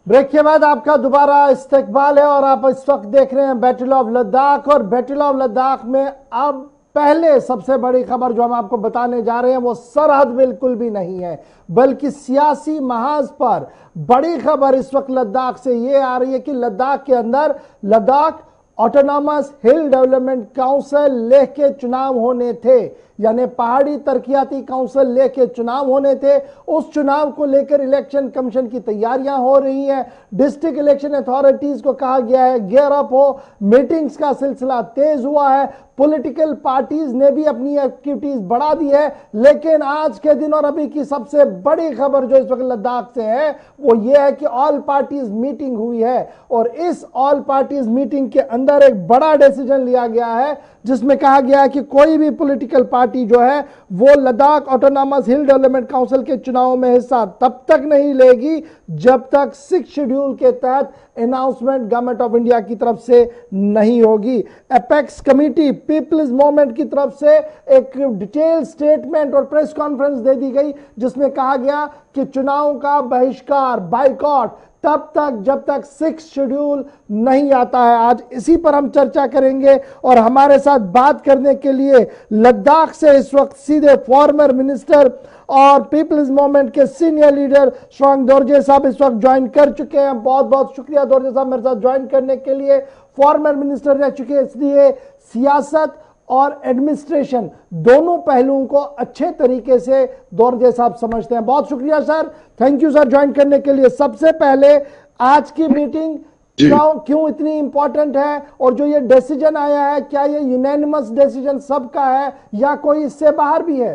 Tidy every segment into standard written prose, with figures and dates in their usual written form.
Break के बाद आपका दोबारा इस्तकबाल है और आप इस वक्त देख रहे हैं बैटल ऑफ लद्दाख। और बैटल ऑफ लद्दाख में अब पहले सबसे बड़ी खबर जो हम आपको बताने जा रहे हैं वो सरहद बिल्कुल भी नहीं है, बल्कि सियासी महाज पर बड़ी खबर इस वक्त लद्दाख से ये आ रही है कि लद्दाख के अंदर लद्दाख ऑटोनॉमस हिल डेवलपमेंट काउंसिल लेह के चुनाव होने थे, यानी पहाड़ी तरक्याती काउंसिल लेह के चुनाव होने थे। उस चुनाव को लेकर इलेक्शन कमीशन की तैयारियां हो रही हैं। डिस्ट्रिक्ट इलेक्शन अथॉरिटीज को कहा गया है गियर अप हो, मीटिंग्स का सिलसिला तेज हुआ है, पॉलिटिकल पार्टीज ने भी अपनी एक्टिविटीज बढ़ा दी है। लेकिन आज के दिन और अभी की सबसे बड़ी खबर जो इस वक्त लद्दाख से है वो ये है कि ऑल पार्टीज मीटिंग हुई है और इस ऑल पार्टीज मीटिंग के अंदर एक बड़ा डिसीजन लिया गया है जिसमें कहा गया है कि कोई भी पॉलिटिकल पार्टी जो है वो लद्दाख ऑटोनॉमस हिल डेवलपमेंट काउंसिल के चुनाव में हिस्सा तब तक नहीं लेगी जब तक 6 शेड्यूल के तहत अनाउंसमेंट गवर्नमेंट ऑफ इंडिया की तरफ से नहीं होगी। एपेक्स कमेटी पीपल्स मूवमेंट की तरफ से एक डिटेल स्टेटमेंट और प्रेस कॉन्फ्रेंस दे दी गई जिसमें कहा गया कि चुनाव का बहिष्कार बाइकॉट तब तक जब तक 6 शेड्यूल नहीं आता है। आज इसी पर हम चर्चा करेंगे और हमारे साथ बात करने के लिए लद्दाख से इस वक्त सीधे फॉर्मर मिनिस्टर और पीपल्स मूवमेंट के सीनियर लीडर श्रवण दोरजे साहब इस वक्त ज्वाइन कर चुके हैं। बहुत बहुत शुक्रिया दोरजे साहब मेरे साथ ज्वाइन करने के लिए। फॉर्मर मिनिस्टर रह चुके हैं, इसलिए सियासत और एडमिनिस्ट्रेशन दोनों पहलुओं को अच्छे तरीके से दोरजे साहब समझते हैं। बहुत शुक्रिया sir, thank you sir join करने के लिए। सबसे पहले आज की मीटिंग क्यों इतनी इंपॉर्टेंट है और जो ये डिसीजन आया है क्या ये यूनैनिमस डिसीजन सबका है या कोई इससे बाहर भी है?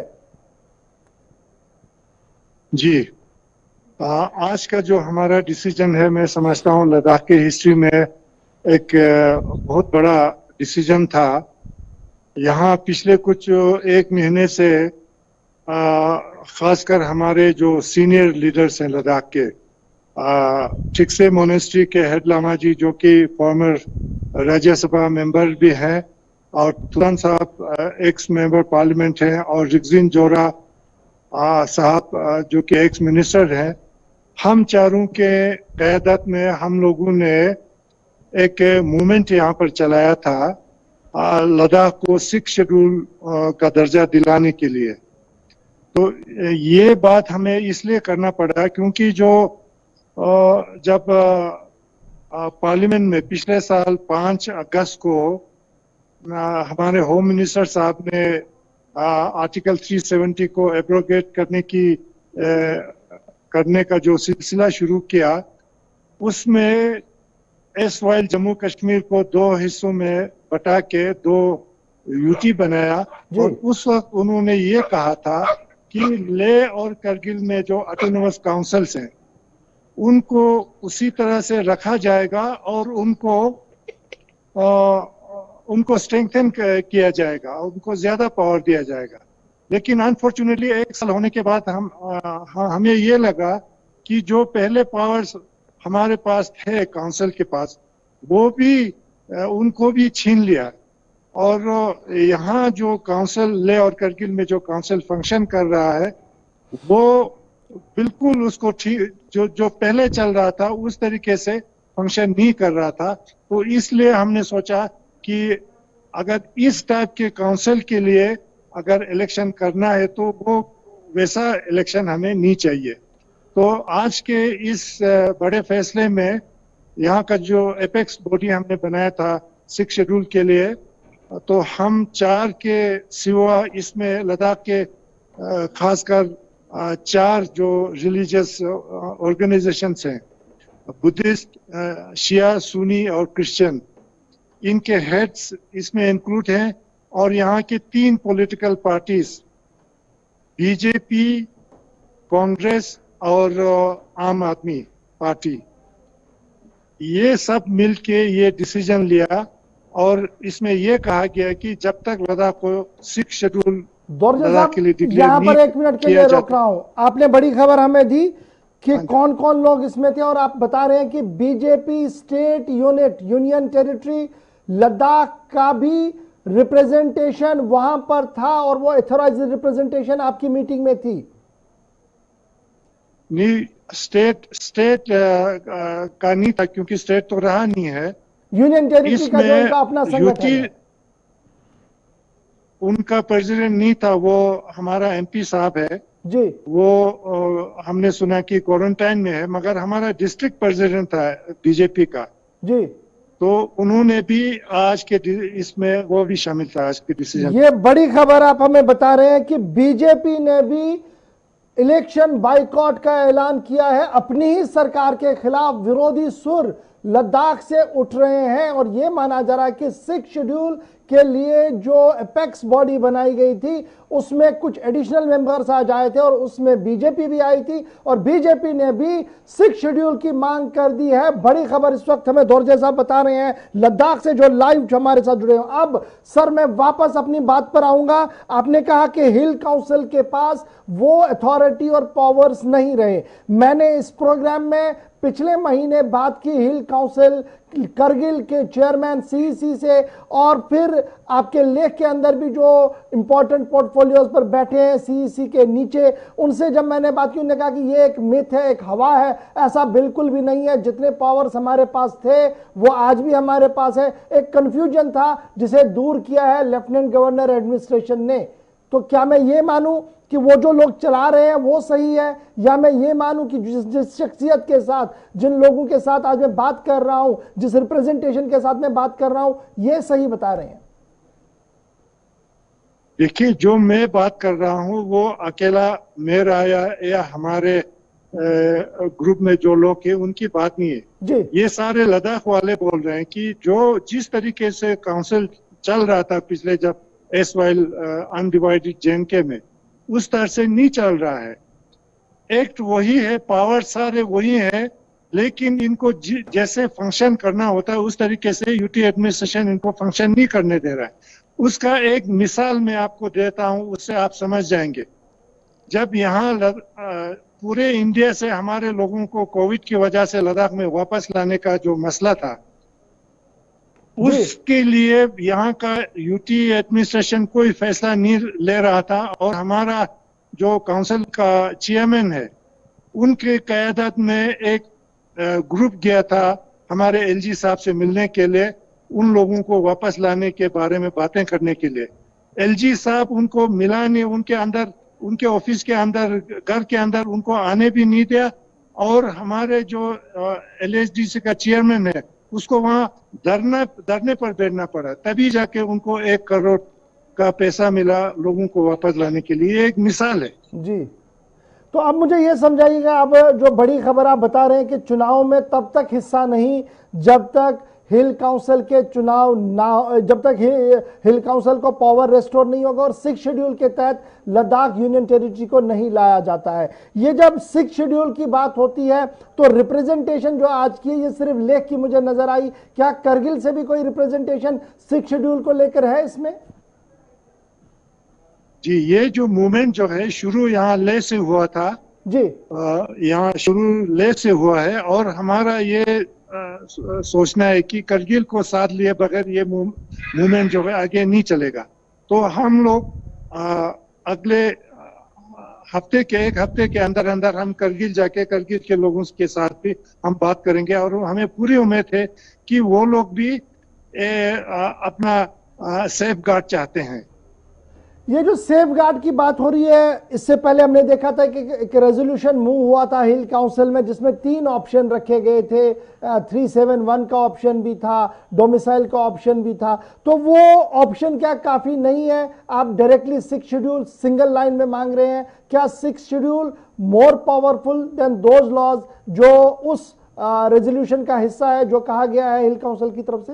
जी, आज का जो हमारा डिसीजन है मैं समझता हूँ लद्दाख की हिस्ट्री में एक बहुत बड़ा डिसीजन था। यहाँ पिछले कुछ 1 महीने से खासकर हमारे जो सीनियर लीडर्स हैं लद्दाख के, चिक्से मोनेस्ट्री के हेड लामा जी जो कि फॉर्मर राज्यसभा मेंबर भी हैं और तुरान साहब एक्स मेंबर पार्लियामेंट हैं और रिगजिन जोरा साहब जो कि एक्स मिनिस्टर हैं, हम चारों के क़यादत में हम लोगों ने एक मूवमेंट यहाँ पर चलाया था लद्दाख को 6 शेड्यूल का दर्जा दिलाने के लिए। तो ये बात हमें इसलिए करना पड़ा क्योंकि जो जब पार्लियामेंट में पिछले साल 5 अगस्त को हमारे होम मिनिस्टर साहब ने आर्टिकल 370 को एब्रोगेट करने का जो सिलसिला शुरू किया, उसमें एसवाइल जम्मू कश्मीर को 2 हिस्सों में बटा के 2 यूटी बनाया और उस वक्त उन्होंने ये कहा था कि लेह और करगिल में जो ऑटोनोमस काउंसिल्स हैं उनको उसी तरह से रखा जाएगा और उनको स्ट्रेंथन किया जाएगा, उनको ज्यादा पावर दिया जाएगा। लेकिन अनफॉर्चुनेटली 1 साल होने के बाद हमें ये लगा कि जो पहले पावर्स हमारे पास थे काउंसिल के पास वो भी उनको भी छीन लिया और यहाँ जो काउंसिल लेह और करगिल में जो काउंसिल फंक्शन कर रहा है वो बिल्कुल उसको जो पहले चल रहा था उस तरीके से फंक्शन नहीं कर रहा था। तो इसलिए हमने सोचा कि अगर इस टाइप के काउंसिल के लिए अगर इलेक्शन करना है तो वो वैसा इलेक्शन हमें नहीं चाहिए। तो आज के इस बड़े फैसले में यहाँ का जो एपेक्स बॉडी हमने बनाया था 6 शेड्यूल के लिए, तो हम 4 के सिवा इसमें लद्दाख के खासकर 4 जो रिलीजियस ऑर्गेनाइजेशंस हैं, बुद्धिस्ट, शिया, सुन्नी और क्रिश्चियन, इनके हेड्स इसमें इंक्लूड हैं और यहाँ के 3 पॉलिटिकल पार्टीज बीजेपी, कांग्रेस और आम आदमी पार्टी, ये सब मिलके ये डिसीजन लिया और इसमें ये कहा गया कि जब तक लद्दाख को 6 शेड्यूल लद्दाख के लिए डिक्लेयर यहाँ पर 1 मिनट के लिए रोक रहा हूँ। आपने बड़ी खबर हमें दी कि कौन कौन लोग इसमें थे और आप बता रहे हैं कि BJP state unit union territory Ladakh का भी रिप्रेजेंटेशन वहां पर था और वो एथोराइज्ड रिप्रेजेंटेशन आपकी मीटिंग में थी। नहीं, स्टेट का नहीं था, क्योंकि स्टेट तो रहा नहीं है यूनियन टेरिटरी का जो इसमें। उनका अपना संगठन यूटी है। उनका प्रेसिडेंट नहीं था, वो हमारा एमपी साहब है। जी वो हमने सुना कि क्वारंटाइन में है, मगर हमारा डिस्ट्रिक्ट प्रेसिडेंट था बीजेपी का, जी, तो उन्होंने भी आज के इसमें वो भी शामिल था आज के डिसीजन। ये बड़ी खबर आप हमें बता रहे हैं कि बीजेपी ने भी इलेक्शन बाइकॉट का ऐलान किया है। अपनी ही सरकार के खिलाफ विरोधी सुर लद्दाख से उठ रहे हैं और यह माना जा रहा है कि 6 शेड्यूल के लिए जो एपेक्स बॉडी बनाई गई थी उसमें कुछ एडिशनल मेंबर्स आ जाए थे और उसमें बीजेपी भी आई थी और बीजेपी ने भी 6 शेड्यूल की मांग कर दी है। बड़ी खबर इस वक्त हमें दौरजे साहब बता रहे हैं लद्दाख से, जो लाइव हमारे साथ जुड़े हैं। अब सर मैं वापस अपनी बात पर आऊंगा। आपने कहा कि हिल काउंसिल के पास वो अथॉरिटी और पावर्स नहीं रहे। मैंने इस प्रोग्राम में पिछले महीने बात की हिल काउंसिल करगिल के चेयरमैन सीईसी से, और फिर आपके लेख के अंदर भी जो इंपॉर्टेंट पोर्टफोलियोज पर बैठे हैं सीईसी के नीचे, उनसे जब मैंने बात की उन्होंने कहा कि ये एक मिथ है, एक हवा है, ऐसा बिल्कुल भी नहीं है। जितने पावर्स हमारे पास थे वो आज भी हमारे पास है। एक कंफ्यूजन था जिसे दूर किया है लेफ्टिनेंट गवर्नर एडमिनिस्ट्रेशन ने। तो क्या मैं ये मानूं कि वो जो लोग चला रहे हैं वो सही है, या मैं ये मानूं कि जिस शख्सियत के साथ, जिन लोगों के साथ आज मैं बात कर रहा हूं, जिस रिप्रेजेंटेशन के साथ मैं बात कर रहा हूं, ये सही बता रहे हैं? देखिए, जो मैं बात कर रहा हूँ वो अकेला मेरा या हमारे ग्रुप में जो लोग हैं उनकी बात नहीं है जी ये सारे लद्दाख वाले बोल रहे हैं कि जो जिस तरीके से काउंसिल चल रहा था पिछले जब एसवाइल अनडिवाइडेड जेएनके में, उस तरह से नहीं चल रहा है। एक्ट वही है, पावर सारे वही है, लेकिन इनको जैसे फंक्शन करना होता है उस तरीके से यूटी एडमिनिस्ट्रेशन इनको फंक्शन नहीं करने दे रहा है। उसका एक मिसाल मैं आपको देता हूं, उससे आप समझ जाएंगे। जब यहाँ पूरे इंडिया से हमारे लोगों को कोविड की वजह से लद्दाख में वापस लाने का जो मसला था, उसके लिए यहाँ का यूटी एडमिनिस्ट्रेशन कोई फैसला नहीं ले रहा था, और हमारा जो काउंसिल का चेयरमैन है उनके क़यादत में एक ग्रुप गया था हमारे एलजी साहब से मिलने के लिए, उन लोगों को वापस लाने के बारे में बातें करने के लिए। एलजी साहब उनको मिला नहीं, उनके अंदर, उनके ऑफिस के अंदर, घर के अंदर उनको आने भी नहीं दिया, और हमारे जो एलएसडीसी का चेयरमैन है उसको वहां धरने पर बैठना पड़ा, तभी जाके उनको 1 करोड़ का पैसा मिला लोगों को वापस लाने के लिए। एक मिसाल है जी। तो अब मुझे ये समझाइएगा, अब जो बड़ी खबर आप बता रहे हैं कि चुनाव में तब तक हिस्सा नहीं जब तक हिल काउंसिल के चुनाव ना, जब तक हिल काउंसिल को पावर रेस्टोर नहीं होगा और 6 शेड्यूल के तहत लद्दाख यूनियन टेरिटरी को नहीं लाया जाता है। ये जब 6 शेड्यूल की बात होती है तो रिप्रेजेंटेशन जो आज की है, ये सिर्फ लेख की मुझे नजर आई, क्या करगिल से भी कोई रिप्रेजेंटेशन 6 शेड्यूल को लेकर है इसमें? जी, ये जो मूवमेंट जो है शुरू यहाँ ले से हुआ था जी, यहाँ शुरू ले से हुआ है, और हमारा ये सोचना है कि करगिल को साथ लिए बगैर ये मूवमेंट जो है आगे नहीं चलेगा। तो हम लोग अगले एक हफ्ते के अंदर अंदर हम करगिल जाके करगिल के लोगों के साथ भी हम बात करेंगे, और हमें पूरी उम्मीद है कि वो लोग भी अपना सेफ गार्ड चाहते हैं। ये जो सेफ गार्ड की बात हो रही है, इससे पहले हमने देखा था कि एक रेजोल्यूशन मूव हुआ था हिल काउंसिल में जिसमें 3 ऑप्शन रखे गए थे। 371 का ऑप्शन भी था, डोमिसाइल का ऑप्शन भी था। तो वो ऑप्शन क्या काफी नहीं है? आप डायरेक्टली 6 शेड्यूल सिंगल लाइन में मांग रहे हैं। क्या 6 schedule more powerful than those laws जो उस रेजोल्यूशन का हिस्सा है जो कहा गया है हिल काउंसिल की तरफ से?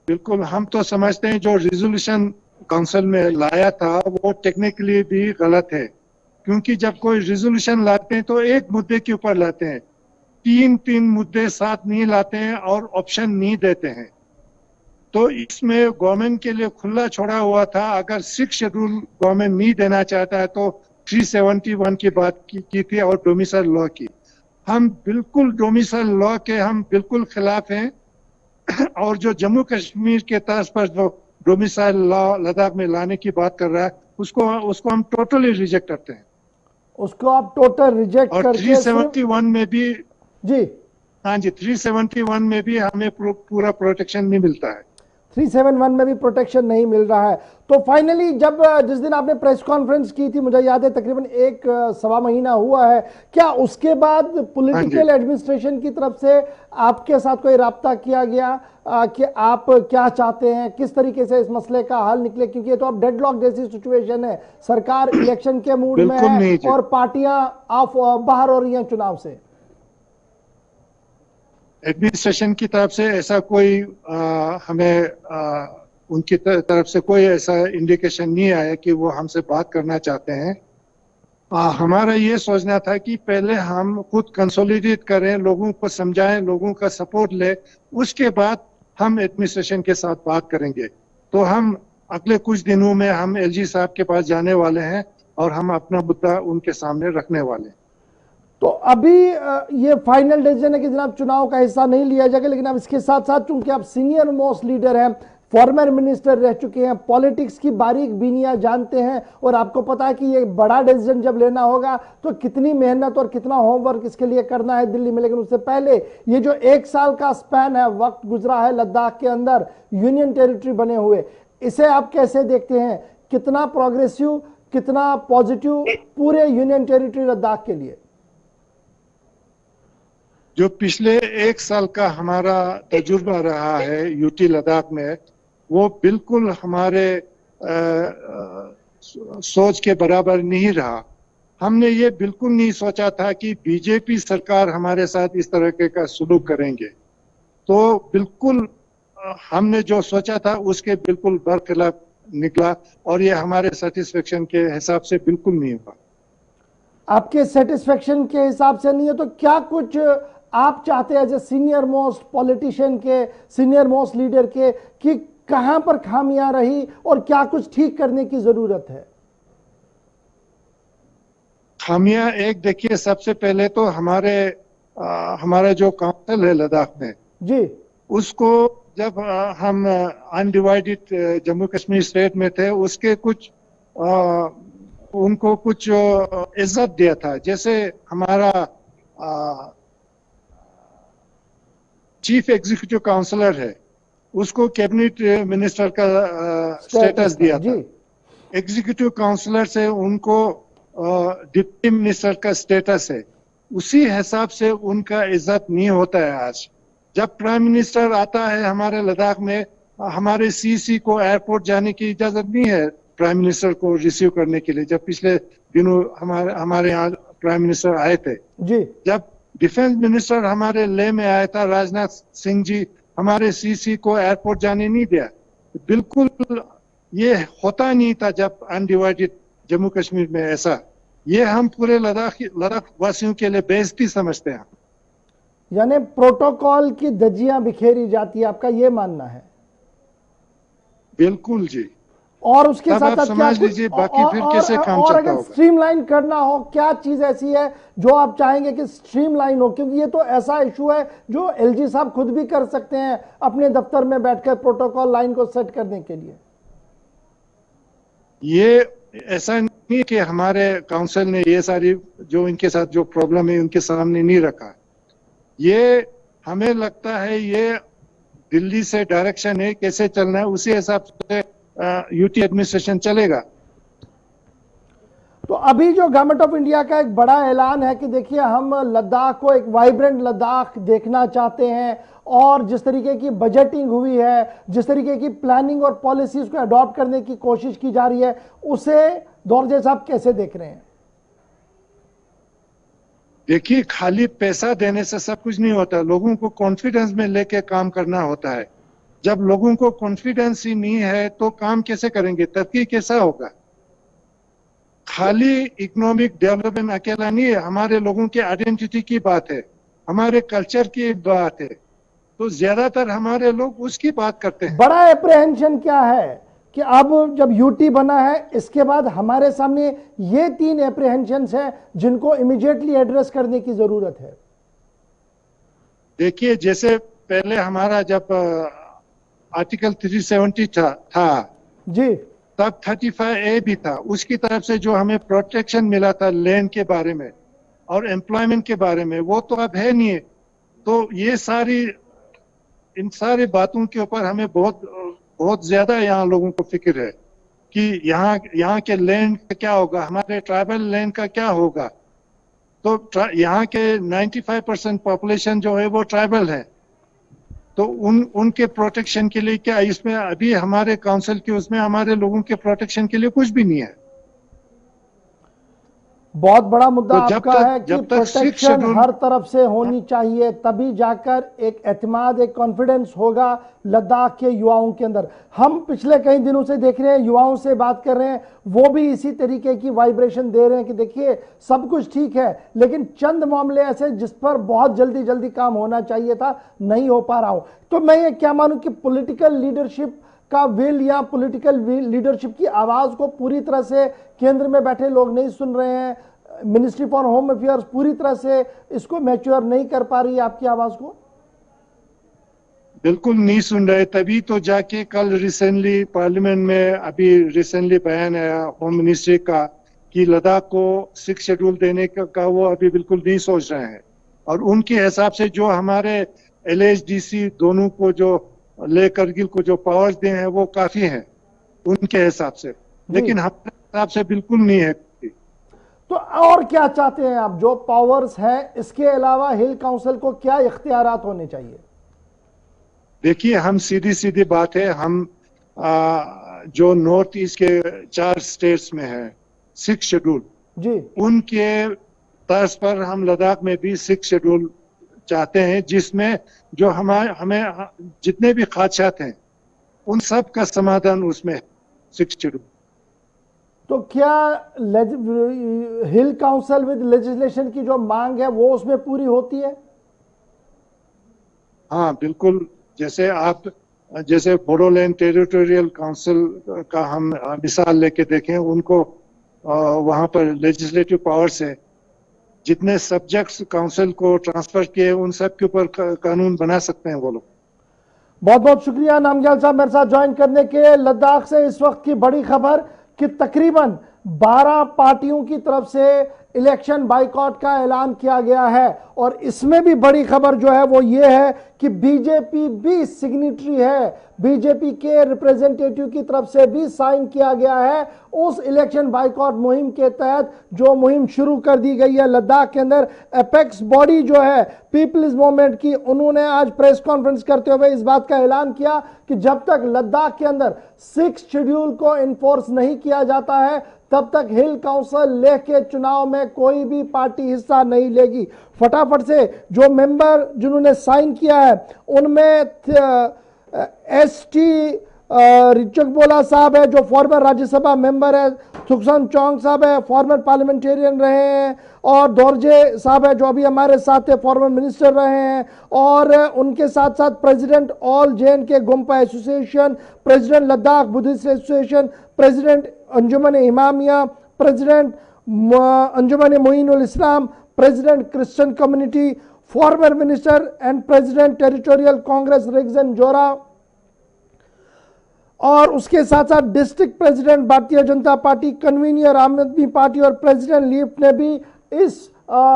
बिल्कुल, हम तो समझते हैं जो रेजोल्यूशन काउंसिल में लाया था वो टेक्निकली भी गलत है, क्योंकि जब कोई रेजोल्यूशन लाते हैं तो एक मुद्दे के ऊपर लाते हैं, 3 मुद्दे साथ नहीं लाते हैं और ऑप्शन नहीं देते हैं। तो इसमें गवर्नमेंट के लिए खुला छोड़ा हुआ था। अगर 6 शेड्यूल गवर्नमेंट नहीं देना चाहता है तो 371 की बात की थी और डोमिसाइल लॉ की। हम बिल्कुल डोमिसाइल लॉ के हम बिल्कुल खिलाफ हैं, और जो जम्मू कश्मीर के तर्ज पर जो डोमिसाइल लॉ लद्दाख में लाने की बात कर रहा है उसको हम टोटली रिजेक्ट करते हैं। उसको आप टोटल रिजेक्ट और करके सिर्फ 371 में भी, जी हाँ जी, 371 में भी हमें पूरा प्रोटेक्शन नहीं मिलता है। 371 में भी प्रोटेक्शन नहीं मिल रहा है। तो फाइनली जब जिस दिन आपने प्रेस कॉन्फ्रेंस की थी, मुझे याद है तकरीबन एक सवा महीना हुआ है, क्या उसके बाद हाँ जी, पॉलिटिकल एडमिनिस्ट्रेशन की तरफ से आपके साथ कोई राब्ता किया गया कि आप क्या चाहते हैं, किस तरीके से इस मसले का हल निकले? क्योंकि ये तो अब डेडलॉक जैसी सिचुएशन है, सरकार इलेक्शन के मूड में बिल्कुल है नहीं जी। और पार्टियां आप बाहर हो रही हैं चुनाव से। एडमिनिस्ट्रेशन की तरफ से ऐसा कोई हमें उनकी तरफ से कोई ऐसा इंडिकेशन नहीं आया कि वो हमसे बात करना चाहते हैं। हमारा ये सोचना था कि पहले हम खुद कंसोलिडेट करें, लोगों को समझाएं, लोगों का सपोर्ट ले, उसके बाद हम एडमिनिस्ट्रेशन के साथ बात करेंगे। तो हम अगले कुछ दिनों में हम एलजी साहब के पास जाने वाले हैं और हम अपना मुद्दा उनके सामने रखने वाले हैं। तो अभी ये फाइनल डिसीजन है कि जनाब चुनाव का हिस्सा नहीं लिया जाएगा, लेकिन अब इसके साथ साथ चूंकि आप सीनियर मोस्ट लीडर हैं, फॉर्मर मिनिस्टर रह चुके हैं, पॉलिटिक्स की बारीक बीनियां जानते हैं और आपको पता है कि ये बड़ा डिसीजन जब लेना होगा तो कितनी मेहनत और कितना होमवर्क इसके लिए करना है दिल्ली में। लेकिन उससे पहले ये जो 1 साल का स्पैन है, वक्त गुजरा है लद्दाख के अंदर यूनियन टेरिटरी बने हुए, इसे आप कैसे देखते हैं? कितना प्रोग्रेसिव, कितना पॉजिटिव पूरे यूनियन टेरिटरी लद्दाख के लिए? जो पिछले 1 साल का हमारा तजुर्बा रहा है यूटी लद्दाख में, वो बिल्कुल हमारे सोच के बराबर नहीं रहा। हमने ये बिल्कुल नहीं सोचा था कि बीजेपी सरकार हमारे साथ इस तरह का सलूक करेंगे। तो बिल्कुल हमने जो सोचा था उसके बिल्कुल बरखिलाफ निकला और ये हमारे सेटिस्फेक्शन के हिसाब से बिल्कुल नहीं हुआ। आपके सेटिस्फेक्शन के हिसाब से नहीं है, तो क्या कुछ आप चाहते हैं as a senior most politician के, सीनियर मोस्ट लीडर के, कि कहां पर खामियां रही और क्या कुछ ठीक करने की जरूरत है? खामियां एक देखिए, सबसे पहले तो हमारा जो काउंसिल है लद्दाख में जी उसको, जब हम अनडिवाइडेड जम्मू कश्मीर स्टेट में थे, उसके कुछ उनको कुछ इज्जत दिया था। जैसे हमारा चीफ एग्जीक्यूटिव काउंसलर है, उसको कैबिनेट मिनिस्टर का स्टेटस दिया था। एग्जीक्यूटिव काउंसलर से उनको डिप्टी मिनिस्टर का स्टेटस है। उसी हिसाब से उनका इज्जत नहीं होता है आज। जब प्राइम मिनिस्टर आता है हमारे लद्दाख में, हमारे सीसी को एयरपोर्ट जाने की इजाजत नहीं है प्राइम मिनिस्टर को रिसीव करने के लिए। जब पिछले दिनों हमारे यहाँ प्राइम मिनिस्टर आए थे जी, जब डिफेंस मिनिस्टर हमारे लेह में आया था राजनाथ सिंह जी, हमारे सीसी को एयरपोर्ट जाने नहीं दिया। बिल्कुल ये होता नहीं था जब अनडिवाइडेड जम्मू कश्मीर में ऐसा। ये हम पूरे लद्दाख वासियों के लिए बेइज्जती समझते हैं। यानी प्रोटोकॉल की धज्जियां बिखेरी जाती है, आपका ये मानना है? बिल्कुल जी। और उसके साथ साथ समझ लीजिए बाकी फिर कैसे काम और चलता अगर होगा। स्ट्रीमलाइन करना हो, क्या चीज ऐसी है जो आप चाहेंगे कि स्ट्रीमलाइन हो? क्योंकि ये तो ऐसा इशू है जो एलजी साहब खुद भी कर सकते हैं अपने दफ्तर में बैठकर प्रोटोकॉल लाइन को सेट करने के लिए। ये ऐसा नहीं कि हमारे काउंसिल ने ये सारी जो इनके साथ जो प्रॉब्लम है उनके सामने नहीं रखा। ये हमें लगता है ये दिल्ली से डायरेक्शन है कैसे चलना है, उसी हिसाब से यूटी एडमिनिस्ट्रेशन चलेगा। तो अभी जो गवर्नमेंट ऑफ इंडिया का एक बड़ा ऐलान है कि देखिए हम लद्दाख को एक वाइब्रेंट लद्दाख देखना चाहते हैं, और जिस तरीके की बजटिंग हुई है, जिस तरीके की प्लानिंग और पॉलिसीज को अडॉप्ट करने की कोशिश की जा रही है, उसे दोरजे साहब कैसे देख रहे हैं? देखिए, खाली पैसा देने से सब कुछ नहीं होता, लोगों को कॉन्फिडेंस में लेके काम करना होता है। जब लोगों को कॉन्फिडेंस ही नहीं है तो काम कैसे करेंगे, तरक्की कैसा होगा? खाली इकोनॉमिक डेवलपमेंट अकेला नहीं है, हमारे लोगों के आइडेंटिटी की बात है, हमारे कल्चर की बात है। तो ज्यादातर हमारे लोग उसकी बात करते हैं। बड़ा एप्रहेंशन क्या है कि अब जब यूटी बना है, इसके बाद हमारे सामने ये 3 एप्रहेंशन है जिनको इमीडिएटली एड्रेस करने की जरूरत है। देखिए, जैसे पहले हमारा जब आर्टिकल 370 था जी, तब 35A भी था, उसकी तरफ से जो हमें प्रोटेक्शन मिला था लैंड के बारे में और एम्प्लॉयमेंट के बारे में, वो तो अब है नहीं है। तो ये इन सारी बातों के ऊपर हमें बहुत बहुत ज्यादा यहाँ लोगों को फिक्र है कि यहाँ के लैंड का क्या होगा, हमारे ट्राइबल लैंड का क्या होगा। तो यहाँ के 95% पॉपुलेशन जो है वो ट्राइबल है, तो उनके प्रोटेक्शन के लिए क्या इसमें अभी हमारे काउंसिल के उसमें हमारे लोगों के प्रोटेक्शन के लिए कुछ भी नहीं है। बहुत बड़ा मुद्दा तो आपका है कि प्रोटेक्शन हर तरफ से होनी चाहिए, तभी जाकर एक एतमाद, एक कॉन्फिडेंस होगा लद्दाख के युवाओं के अंदर। हम पिछले कई दिनों से देख रहे हैं, युवाओं से बात कर रहे हैं, वो भी इसी तरीके की वाइब्रेशन दे रहे हैं कि देखिए सब कुछ ठीक है, लेकिन चंद मामले ऐसे जिस पर बहुत जल्दी जल्दी काम होना चाहिए था, नहीं हो पा रहा हूं। तो मैं ये क्या मानूं कि पॉलिटिकल लीडरशिप का विल या पॉलिटिकल लीडरशिप की आवाज को पूरी तरह से केंद्र में बैठे लोग नहीं सुन रहे हैं, मिनिस्ट्री फॉर होम अफेयर्स पूरी तरह से इसको मैच्योर नहीं कर पा रही है आपकी आवाज को? बिल्कुल नहीं सुन रहे, तभी तो जाके कल रिसेंटली पार्लियामेंट में अभी रिसेंटली बयान आया होम मिनिस्ट्री का कि लद्दाख को 6 शेड्यूल देने का वो अभी बिल्कुल नहीं सोच रहे हैं। और उनके हिसाब से जो हमारे LHDC दोनों को जो ले करगिल को जो पावर्स दिए हैं वो काफी हैं उनके हिसाब से, लेकिन हमारे हिसाब से बिल्कुल नहीं है। तो और क्या चाहते हैं आप? जो पावर्स हैं इसके अलावा हिल काउंसिल को क्या इख्तियारात होने चाहिए? देखिए, हम सीधी सीधी बात है, हम जो नॉर्थ ईस्ट के 4 स्टेट्स में है 6 शेड्यूल जी, उनके तर्ज पर हम लद्दाख में भी 6 शेड्यूल चाहते हैं, जिसमें जो हमें जितने भी खादशात हैं उन सब का समाधान उसमें 6 शेड्यूल। तो क्या हिल काउंसिल विद लेजिस्लेशन की जो मांग है वो उसमें पूरी होती है? हाँ बिल्कुल, जैसे बोडोलैंड टेरिटोरियल काउंसिल का हम मिसाल लेके देखें, उनको वहां पर लेजिस्लेटिव पावर्स है, जितने सब्जेक्ट्स काउंसिल को ट्रांसफर किए उन सब के ऊपर कानून बना सकते हैं वो लोग। बहुत बहुत शुक्रिया नामग्याल साहब मेरे साथ ज्वाइन करने के। लद्दाख से इस वक्त की बड़ी खबर कि तकरीबन 12 पार्टियों की तरफ से इलेक्शन बाइकॉट का ऐलान किया गया है, और इसमें भी बड़ी खबर जो है वो ये है कि बीजेपी भी सिग्नेटरी है, बीजेपी के रिप्रेजेंटेटिव की तरफ से भी साइन किया गया है उस इलेक्शन बाइकॉट मुहिम के तहत जो मुहिम शुरू कर दी गई है लद्दाख के अंदर। एपेक्स बॉडी जो है पीपल्स मूवमेंट की, उन्होंने आज प्रेस कॉन्फ्रेंस करते हुए इस बात का ऐलान किया कि जब तक लद्दाख के अंदर 6 शेड्यूल को इन्फोर्स नहीं किया जाता है तब तक हिल काउंसिल लेह के चुनाव में कोई भी पार्टी हिस्सा नहीं लेगी। फटाफट से जो मेंबर जिन्होंने साइन किया है उनमें ST रिचकबोला साहब है जो फॉर्मर राज्यसभा मेंबर है, थुकसन चौंग साहब है फॉर्मर पार्लियामेंटेरियन रहे हैं, और दोरजे साहब है जो अभी हमारे साथ है फॉर्मर मिनिस्टर रहे हैं, और उनके साथ साथ प्रेसिडेंट ऑल जैन के Gompa association, president Ladakh Buddhist association, president Anjuman Imamia, president Anjuman Moinul Islam, president Christian community, former minister and president territorial Congress Rigzin Jora, और उसके साथ साथ district president Bharatiya Janata party, convener आम आदमी पार्टी और प्रेसिडेंट लीफ ने भी इस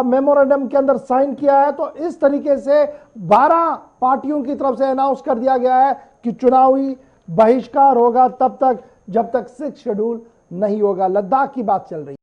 मेमोरेंडम के अंदर साइन किया है। तो इस तरीके से 12 पार्टियों की तरफ से अनाउंस कर दिया गया है कि चुनावी बहिष्कार होगा तब तक जब तक 6 शेड्यूल नहीं होगा। लद्दाख की बात चल रही है।